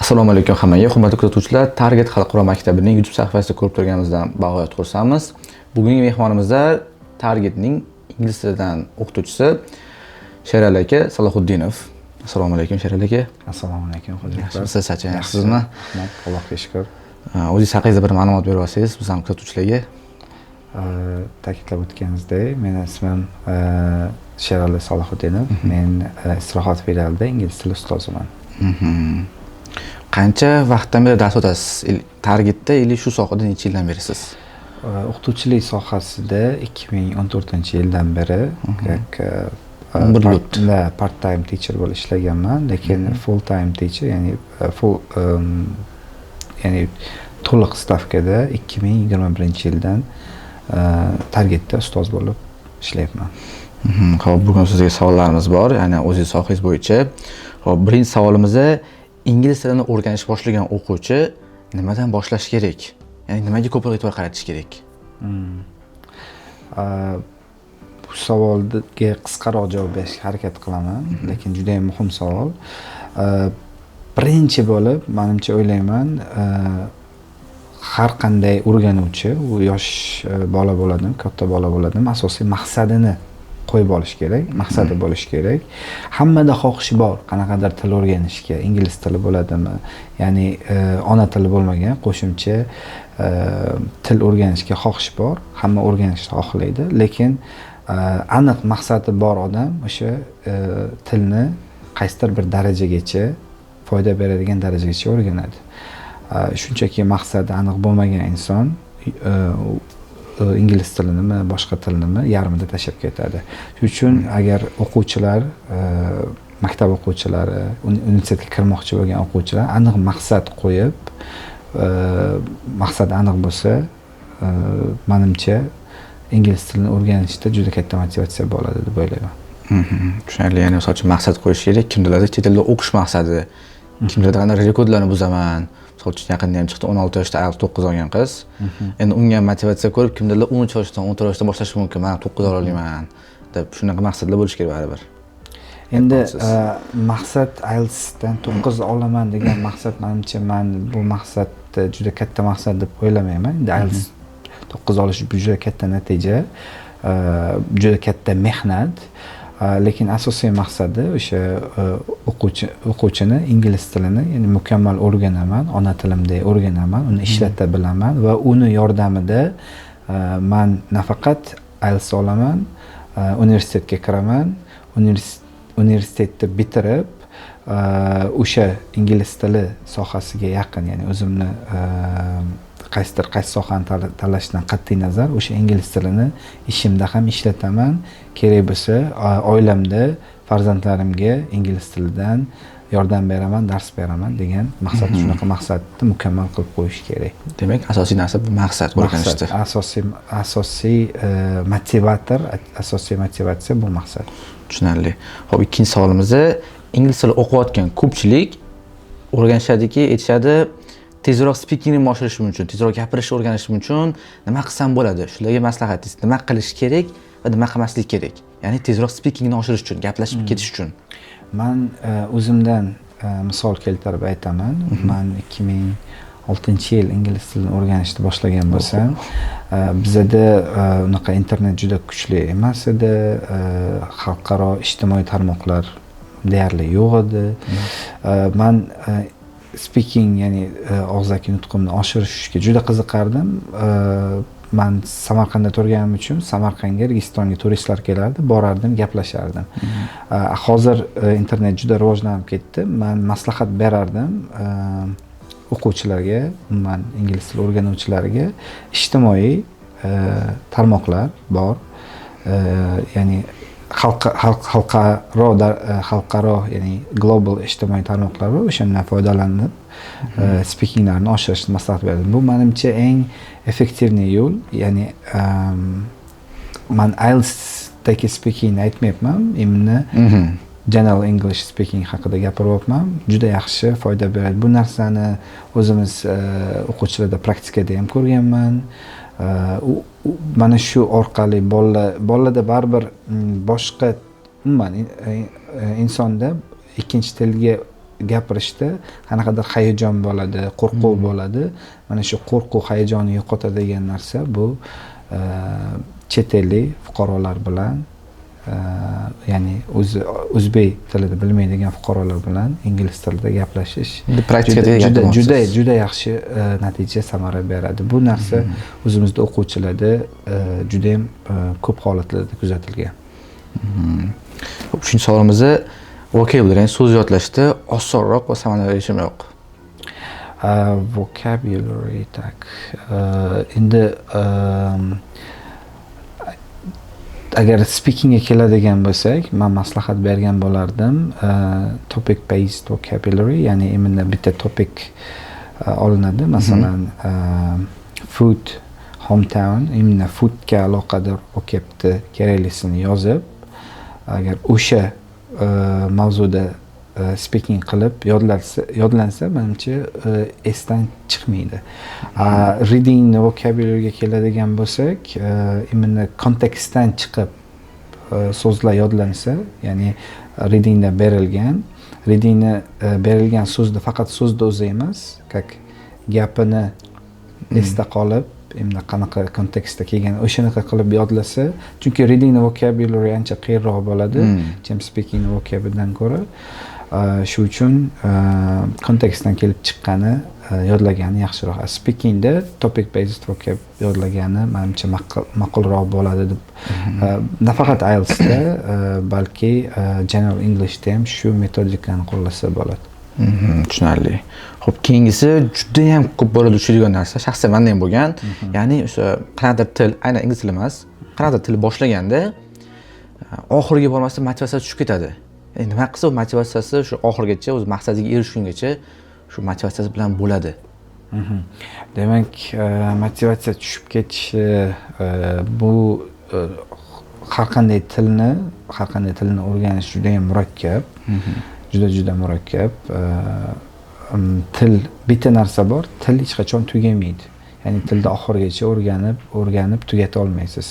Assalomu alaykum hammaga, hurmatli kuzatuvchilar. Target xalqaro maktabining YouTube sahifasida ko'rib turganimizdan bag'oyat xursandmiz. Bugungi mehmonimizda Targetning ingliz tilidan o'qituvchisi Sherali aka Salohiddinov. Assalomu alaykum Sherali aka. Assalomu alaykum hozirlar. Siz yaxshisizmi? Rahmat, Allohga shukr. O'zingiz haqingizda bir ma'lumot berib olsangiz, biz ham kuzatuvchilarga. Ta'kidlab o'tganingizdek, mening ismim Sherali Salohiddinov. Men istirohat filialida ingliz tili ustoziman. Qancha vaqtdan beri dars o'tasiz? Targetda shu sohada necha yildan berisiz? O'qituvchilik sohasida 2014-yildan beri part time teacher bo'lib ishlaganman, lekin full time teacher, ya'ni to'liq stavkada 2021-yildan Targetda ustoz bo'lib ishlayapman. Xo'p, bugun sizga savollarimiz bor, ya'ni o'zingiz sohangiz bo'yicha. Xo'p, birinchi savolimiz ingliz tilini o'rganish boshlagan o'quvchi nimadan boshlash kerak? Ya'ni nimaga ko'proq e'tibor qaratish kerak? Bu savolga qisqaroq javob berishga harakat qilaman, lekin juda ham muhim savol. Birinchi bo'lib, menimcha o'ylayman, har qanday o'rganuvchi, u yosh bola bo'ladimi, katta bola bo'ladimi, asosiy maqsadini qo'yib olish kerak, maqsadi bo'lishi kerak. Hammada xohish bor, qanaqadir til o'rganishga, ingliz tili bo'ladimi, ya'ni ona tili bo'lmagan qo'shimcha til o'rganishga xohish bor, hamma o'rganishni xohlaydi, lekin aniq maqsadi bor odam o'sha tilni qaysidir bir darajagacha, foyda beradigan darajagacha o'rganadi. Shunchaki maqsadi aniq bo'lmagan inson ingliz tilinimi, boshqa tilnimi yarmida tashlab ketadi. Shuning uchun agar o'quvchilar, maktab o'quvchilari, universitetga kirmoqchi bo'lgan o'quvchilar aniq maqsad qo'yib, maqsad aniq bo'lsa, menimcha ingliz tilini o'rganishda juda katta motivatsiya bo'ladi deb o'ylayman. Tushunarli, ya'ni misol uchun maqsad qo'yish kerak. Kimdadir chet elda o'qish maqsadi, kimdadir qanday rekordlarni buzaman. Misol uchun yaqinda ham chiqdi, 16 yoshda IELTS 9 olgan qiz. Endi unga motivatsiya ko'rib, kimdadir 13 yoshdan, 14 yoshdan boshlashi mumkin. Men 9 ola olaman deb shunaqa maqsadlar bo'lish kerak baribir. Endi maqsad IELTS dan 9 olaman degan maqsad, menimcha men bu maqsadni juda katta maqsad deb o'ylamayman. Endi IELTS 9 olish juda katta natija, juda katta mehnat. Lekin asosiy maqsadi o'sha o'quvchini ingliz tilini, ya'ni mukammal o'rganaman, ona tilimdek o'rganaman, uni ishlata bilaman va uni yordamida men nafaqat IELTS olaman, universitetga kiraman, universitetni bitirib o'sha ingliz tili sohasiga yaqin, ya'ni o'zimni qaysi sohani tanlashdan qat'iy nazar o'sha ingliz tilini ishimda ham ishlataman, kerak bo'lsa oilamda farzandlarimga ingliz tilidan yordam beraman, dars beraman degan maqsad, shunaqa maqsadni mukammal qilib qo'yish kerak. Demak, asosiy narsa bu maqsad o'rganishdir. Asosiy motivator, asosiy motivatsiya bu maqsad. Tushunarli. Xo'p, ikkinchi savolimiz, ingliz tili o'qiyotgan ko'pchilik o'rganishadiki, aytishadi, tezroq speakingni oshirish uchun, tezroq gapirishni o'rganish uchun nima qilsam bo'ladi? Shularga maslahatingiz, nima qilish kerak va nima qilmaslik kerak? Ya'ni tezroq speakingni oshirish uchun, gaplashib ketish uchun. Men o'zimdan misol keltirib aytaman. Men 2006-yil ingliz tilini o'rganishni boshlagan bo'lsam, bizda unaqa internet juda kuchli emas edi, xalqaro ijtimoiy tarmoqlar deyarli yo'q edi. Men speaking, ya'ni og'zaki nutqimni oshirishga juda qiziqardim. Men Samarqandda turganim uchun Samarqandga, Registonga turistlar kelardi, borardim, gaplashardim. Hozir internet juda rivojlanib ketdi. Men maslahat berardim o'quvchilarga, umuman ingliz tili o'rganuvchilariga, ijtimoiy tarmoqlar bor. Ya'ni xalqaro, ya'ni global ijtimoiy tarmoqlar bor, o'shandan foydalanib speakinglarni oshirishni maslahat berdim. Bu menimcha eng effektivniy yo'l. Ya'ni men IELTSdagi speakingni aytmayapman, endi general English speaking haqida gapiryapman. Juda yaxshi foyda beradi. Bu narsani o'zimiz o'quvchilarda praktikada ham ko'rganman. Mana shu orqali bolalarda baribir boshqa umuman insonda ikkinchi tilga gapirishda qanaqadir hayajon bo'ladi, qo'rquv bo'ladi. Mana shu qo'rquv, hayajonni yo'qotadigan narsa bu chet ellik fuqarolar bilan ya'ni o'zbek tilida bilmaydigan fuqarolar bilan ingliz tilida gaplashish juda yaxshi natija samara beradi. Bu narsa o'zimizda o'quvchilarda juda ham ko'p holatlarda kuzatilgan. Uchinchi savolimizni vocabulary, ya'ni so'z yodlashda osonroq va samarali ishimroq. Vocabulary tak. Endi agar speakingga keladigan bo'lsak, men maslahat bergan bo'lardim, topic based vocabulary, ya'ni imminda bitta topic olinadi, masalan, food, hometown, imminda foodga aloqador vocabni keraklisini yozib, agar o'sha mavzuda speaking qilib yodlansa, menimcha esdan chiqmaydi. Reading vocabularyga keladigan bo'lsak, imminda kontekstdan chiqib so'zlar yodlansa, ya'ni readingda berilgan so'zni faqat so'zda o'zi emas, gapini esda qolib, endi qanaqa kontekstda kelgan o'shanaqa qilib yodlasa, chunki reading vocabulary ancha qiyinroq bo'ladi, jam speaking vocabularydan ko'ra. Shu uchun kontekstdan kelib chiqqani yodlagani yaxshiroq. Speakingda topic based vocab yodlagani menimcha ma'qulroq bo'ladi deb. Nafaqat IELTSda, balki General Englishda ham shu metodikani qo'llasa bo'ladi. Tushunarli. Xo'p, keyingisi juda ham ko'p bo'ladi uchraydigan narsa, shaxsan menda ham bo'lgan. Ya'ni o'sha qanaqadir til, aynan ingliz til emas, qanaqadir til boshlaganda oxiriga bormasdan motivatsiya tushib ketadi. Nima qilsa u motivasiyasi shu oxirigacha, o'z maqsadiga erishgungacha shu motivatsiyasi bilan bo'ladi. Demak, motivatsiya tushib ketishi bu har qanday tilni o'rganish juda ham murakkab. Juda murakkab. Til bitta narsa bor, til hech qachon tugamaydi. Ya'ni tilni oxirigacha o'rganib tugata olmaysiz.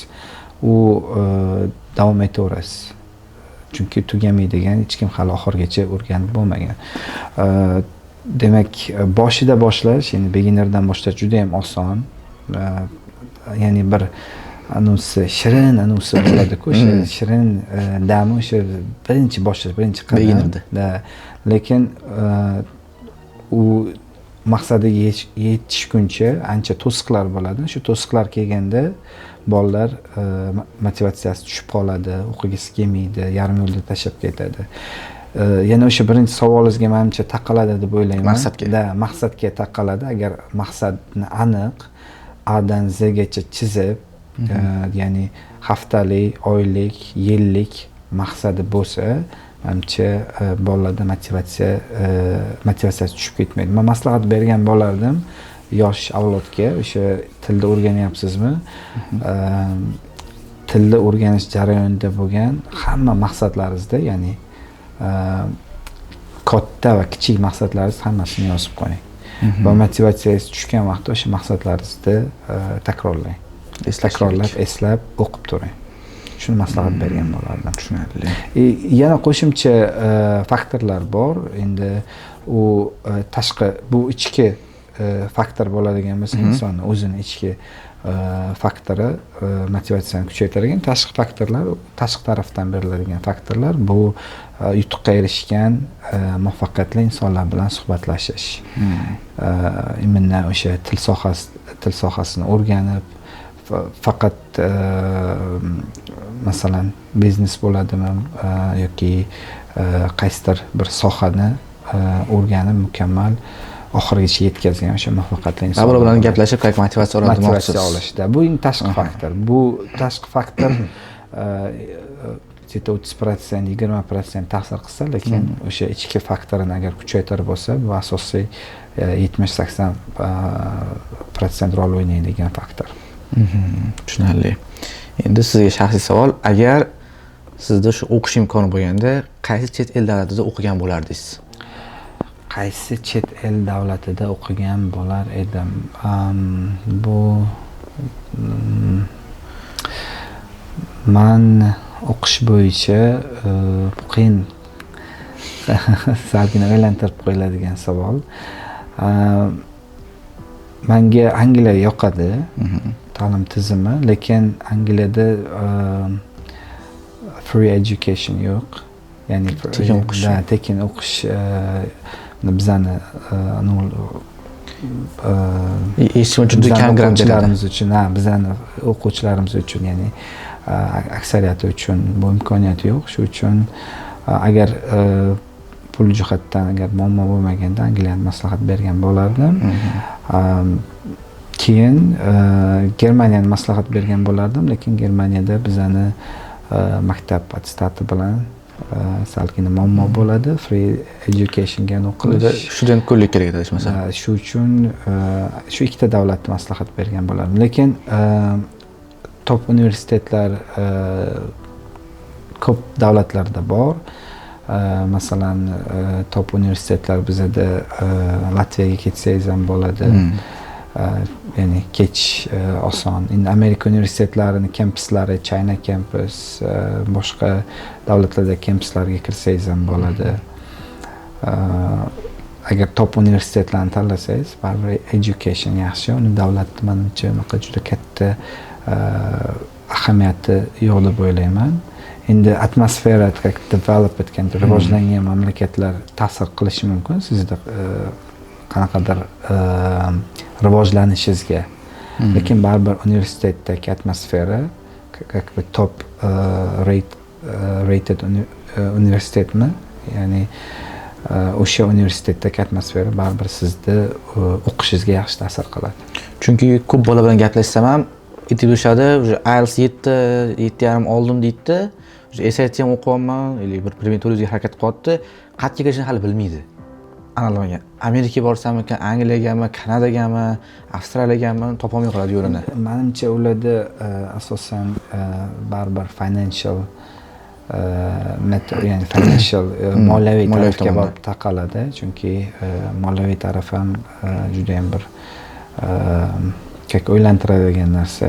U davom etaverasiz. Chunki tugamaydigan hech kim hali oxirigacha o'rganib bo'lmagan. Demak, boshida boshlash, ya'ni beginnerdan boshlash juda ham oson. Ya'ni bir shirin anonsi bo'ladi-ku, shirin dami o'sha birinchi qadam. Lekin u maqsadiga yetishguncha ancha to'siqlar bo'ladi. Shu to'siqlar kelganda bolalar motivatsiyasi tushib qoladi, o'qigisi kelmaydi, yarim yo'lda tashlab ketadi. Yana o'sha birinchi savolingizga menimcha taqaladi deb o'ylayman. Maqsadga taqaladi. Agar maqsadni aniq A dan Z gacha chizib, ya'ni haftalik, oylik, yillik maqsadi bo'lsa, menimcha bolalarda motivatsiyasi tushib ketmaydi. Men maslahat bergan bo'lardim yosh avlodga, o'sha tilni o'rganyapsizmi? Tilni o'rganish jarayonida bo'lgan hamma maqsadlaringizda, ya'ni katta va kichik maqsadlaringiz hammasini yozib qo'ying. Va motivatsiyangiz tushgan vaqtda o'sha maqsadlaringizni takrorlang. Eslab o'qib turing. Shuni maslahat bergan bo'lardim. Tushunarli. Yana qo'shimcha faktorlar bor. Endi u bu ichki faktor bo'ladigan bo'lsa, insonni o'zini ichki faktori motivatsiyani kuchaytiradigan. Tashqi faktorlar, tashqi tarafdan beriladigan faktorlar bu yutuqqa erishgan muvaffaqiyatli insonlar bilan suhbatlashish. Immindan o'sha til sohasini o'rganib, faqat masalan biznes bo'ladimi yoki qaysidir bir sohani o'rganib mukammal oxirigacha yetkazgan o'sha muvaffaqiyatli insonlar bilan gaplashib motivatsiya olishda. Bu tashqi faktor. Bu tashqi faktor 30%, 20% ta'sir qilsa, lekin o'sha ichki faktorini agar kuchaytirib bo'lsa, bu asosiy 70-80% rol o'ynaydigan faktor. Tushunarli. Endi sizga shaxsiy savol, agar sizda shu o'qish imkoni bo'lganda, qaysi chet el davlatida o'qigan bo'lardingiz? Qaysi chet el davlatida o'qigan bo'lar edim? Bu men o'qish bo'yicha qiyin salgina o'ylantirib qo'yiladigan savol. Menga Angliya yoqadi, ta'lim tizimi, lekin Angliyada free education yo'q. Ya'ni tekin o'qish bizani o'quvchilarimiz uchun, bizani o'quvchilarimiz uchun, ya'ni aksariyati uchun bu imkoniyat yo'q. Shu uchun agar pul jihatdan agar muammo bo'lmaganda Angliyani maslahat bergan bo'lardim. Keyin Germaniyani maslahat bergan bo'lardim, lekin Germaniyada bizani maktab attestati bilan salgina muammo bo'ladi. Free educationga o'qilish. Student ko'llik kerak edi masalan. Shu uchun shu ikkita davlatni maslahat bergan bo'lardim. Lekin top universitetlar ko'p davlatlarda bor. Masalan, top universitetlar bizada Latviyaga ketsangiz ham bo'ladi. Ya'ni kech oson. Endi Amerika universitetlarining kampuslari, China campus, boshqa davlatlarda kampuslarga kirsangiz ham bo'ladi. Agar top universitetlarni tanlasangiz, baribir education yaxshi. Uni davlat menimcha unaqa juda katta ahamiyati yo'q deb o'ylayman. Endi atmosfera develop etgan, rivojlangan mamlakatlar ta'sir qilishi mumkin sizda qanaqadir rivojlanishingizga. Lekin baribir universitetdagi atmosfera top rated universitetmi? Ya'ni o'sha universitetdagi atmosfera baribir sizni o'qishingizga yaxshi ta'sir qiladi. Chunki ko'p bola bilan gaplashsam ham aytib o'shadi, IELTS 7.5 oldim deydi. SAT ham o'qiyapman, bir prematurizga harakat qilyapti. Qayerga kirishini hali bilmaydi. Anglamagan. Amerikaga borsammikan, Angliyagami, Kanadagami, Avstraliyagami topolmay qoladi yo'lini. Menimcha ularda asosan baribir financial ya'ni financial moliyaviy tarafga borib taqaladi. Chunki moliyaviy taraf ham juda ham bir o'ylantiradigan narsa.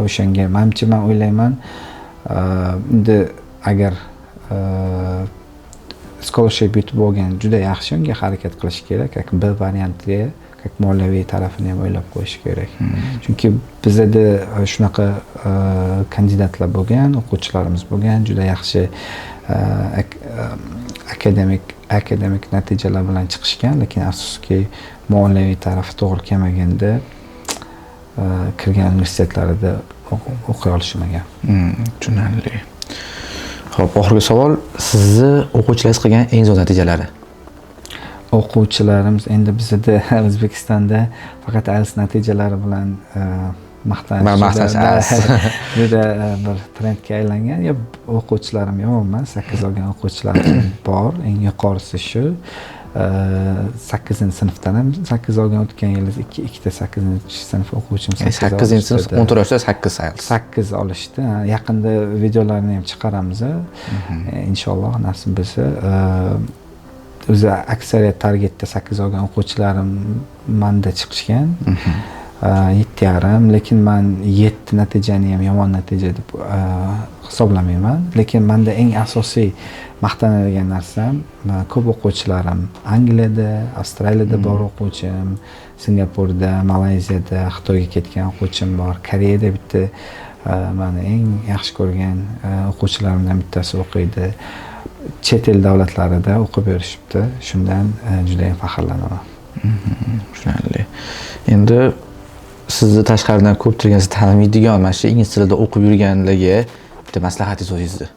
O'shanga menimcha men o'ylayman, endi agar scholarship yutib olgan juda yaxshi, unga harakat qilish kerak. B variantiga moliyaviy tarafini ham o'ylab qo'yish kerak. Chunki bizda shunaqa kandidatlar bo'lgan, o'quvchilarimiz bo'lgan, juda yaxshi akademik natijalar bilan chiqishgan, lekin afsuski moliyaviy tarafi to'g'ri kelmaganda kirgan universitetlarida o'qiy olishmagan. Tushunarli. Xo'p, oxirgi savol, sizni o'quvchilaringiz qilgan eng zo'r natijalari? O'quvchilarimiz endi bizda O'zbekistonda faqat IELTS natijalari bilan maqtanish juda bir trendga aylangan. O'quvchilarim yomon emas, 8 olgan o'quvchilarim bor. Eng yuqorisi shu. 8-sinfdan ham 8 olgan, o'tgan yil ikkita 8-sinf o'quvchim 8-sinf 14 yoshda 8 IELTS. 8 olishdi. Yaqinda videolarini ham chiqaramiz. Inshaalloh nasib bo'lsa. O'zi aksariyat targetda 8 olgan o'quvchilarim menda chiqishgan. 7,5, lekin men 7 natijani ham yomon natija deb hisoblamayman. Lekin menda eng asosiy maqtanadigan narsam, ko'p o'quvchilarim Angliyada, Avstraliyada bor o'quvchim, Singapurda, Malayziyada, Xitoyga ketgan o'quvchim bor. Koreyada bitta meni eng yaxshi ko'rgan o'quvchilarimdan bittasi o'qiydi. Chet el davlatlarida o'qib berishibdi. Shundan juda ham faxrlanaman. Tushunarli. Endi sizni tashqaridan ko'pchilik sizni tanimaydigan, mana shu ingliz tilida o'qib yurganlarga bitta maslahatingiz o'zingizda.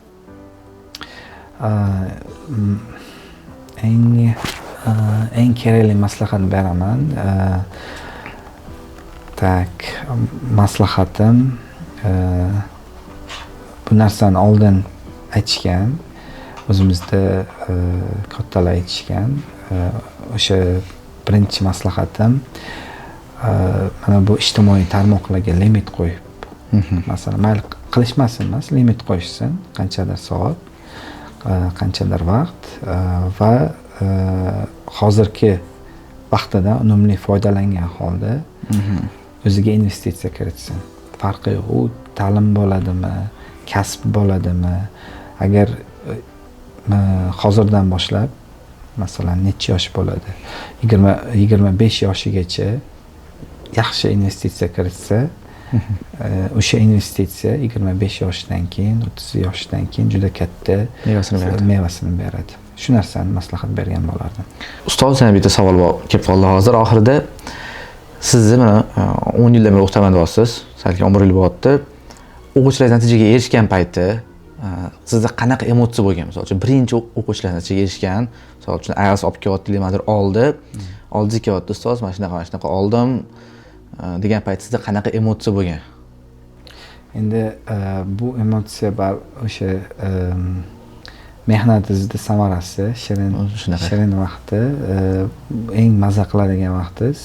Eng kerakli maslahat beraman. Maslahatim bu narsani oldin aytishgan. O'zimizda kattalar aytishgan. O'sha birinchi maslahatim mana bu ijtimoiy tarmoqlarga limit qo'yib. Masalan, mayli qilishmasin emas, limit qo'yishsin, qanchadir soat, qanchadir vaqt va hozirgi vaqtida unumli foydalangan holda o'ziga investitsiya kiritsin. Farqi yo'q, u ta'lim bo'ladimi, kasb bo'ladimi. Agar hozirdan boshlab masalan necha yosh bo'ladi? 25 yoshigacha yaxshi investitsiya kiritsa, o'sha investitsiya 25 yoshdan keyin, 30 yoshdan keyin juda katta mevasini beradi. Shu narsani maslahat bergan bo'lardim. Ustoz, yana bitta savol bor kelib qoldi hozir. Oxirida sizni mana 10 yildan beri o'qitaman deyapsiz. Salkam 11 yil bo'lyapti. O'quvchilar natijaga erishgan payti sizda qanaqa emotsiya bo'lgan? Misol uchun birinchi o'quvchilar natijaga erishgan, misol uchun IELTS olib kelyapti, nimadir oldi kelyapti, ustoz mana shunaqa oldim degan payt sizda qanaqa emotsiya bo'lgan? Endi bu emotsiya o'sha mehnatingizni samarasi, shirin vaqti, eng maza qiladigan vaqtingiz.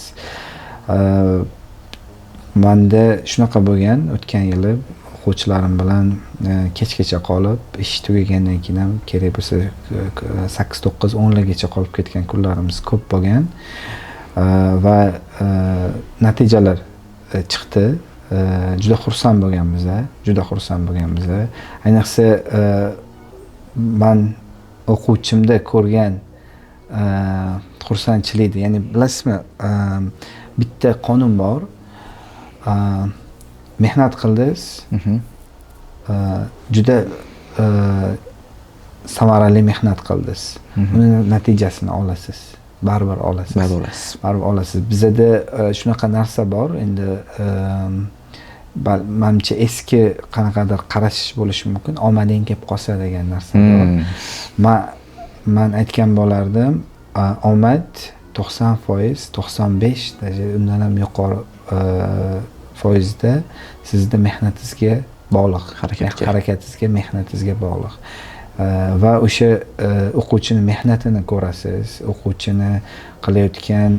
Menda shunaqa bo'lgan, o'tgan yili o'quvchilarim bilan kechgacha qolib, ish tugagandan keyin ham kerak bo'lsa 8, 9, 10 largacha qolib ketgan kunlarimiz ko'p bo'lgan. Va natijalar chiqdi. Juda xursand bo'lganmiz. Ayniqsa men o'quvchimda ko'rgan xursandchilikni, ya'ni bilasizmi, bitta qonun bor. Mehnat qildingiz, juda samarali mehnat qildingiz. Uni natijasini olasiz. Baribir olasiz. Bizda shunaqa narsa bor. Endi menimcha eski qanaqadir qarash bo'lishi mumkin. Omading kelib qolsa degan narsa bor. Men aytgan bo'lardim, omad 90%, 95%, undan ham yuqori foizda sizda mehnatingizga bog'liq, harakatingizga, mehnatingizga bog'liq. Va o'sha o'quvchini mehnatini ko'rasiz, o'quvchini qilayotgan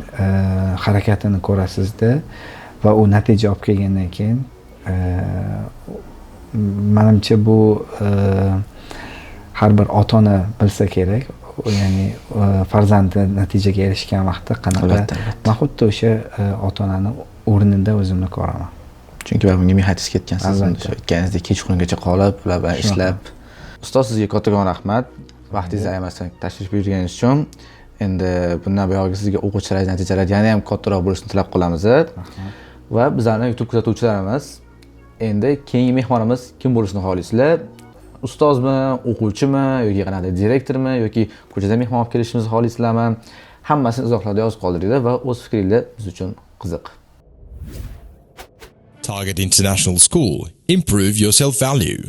harakatini ko'rasizda va u natija olib kelgandan keyin menimcha bu har bir ota-ona bilsa kerak. Ya'ni farzandi natijaga erishgan vaqtda qanaqa, men xuddi o'sha ota-onani o'rnida o'zimni ko'raman. Chunki bunga mehnatingiz ketgan, siz aytganingizdek kechqurungacha qolib, ular bilan ishlab. Ustoz, sizga kattakon rahmat. Vaqtingizni ayamasdan tashrif buyurganingiz uchun. Endi bundan buyog'iga sizga o'quvchilar natijalari yana ham kattaroq bo'lishini tilab qolamiz. Va bizlarning YouTube kuzatuvchilarimiz, endi keyingi mehmonimiz kim bo'lishini xohlaysizlar? Ustozmi, o'quvchimi yoki qanaqadir direktormi yoki ko'chadan mehmon olib kelishimizni xohlaysizlarmi? Hammasini izohlarda yozib qoldiringlar va o'z fikringizni biz uchun qiziq. Target International School. Improve your self-value.